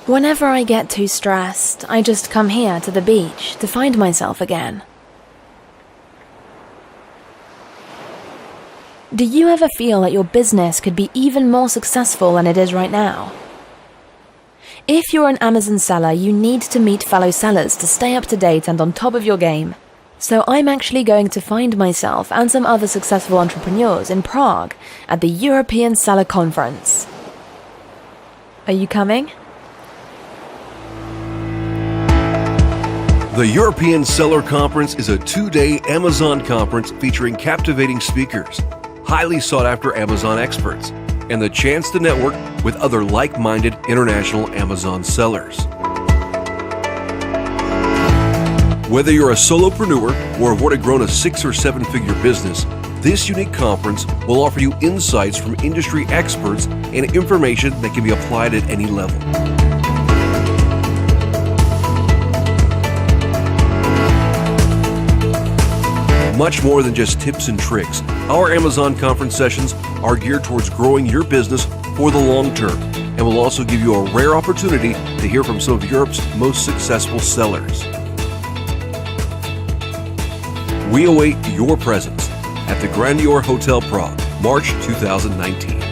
Whenever I get too stressed, I just come here to the beach to find myself again. Do you ever feel that your business could be even more successful than it is right now? If you're an Amazon seller, you need to meet fellow sellers to stay up to date and on top of your game. So I'm actually going to find myself and some other successful entrepreneurs in Prague at the European Seller Conference. Are you coming? The European Seller Conference is a 2-day Amazon conference featuring captivating speakers, highly sought-after Amazon experts, and the chance to network with other like-minded international Amazon sellers. Whether you're a solopreneur or have already grown a 6- or 7-figure business, this unique conference will offer you insights from industry experts and information that can be applied at any level. Much more than just tips and tricks, our Amazon conference sessions are geared towards growing your business for the long term and will also give you a rare opportunity to hear from some of Europe's most successful sellers. We await your presence at the Grandior Hotel Prague, March 2019.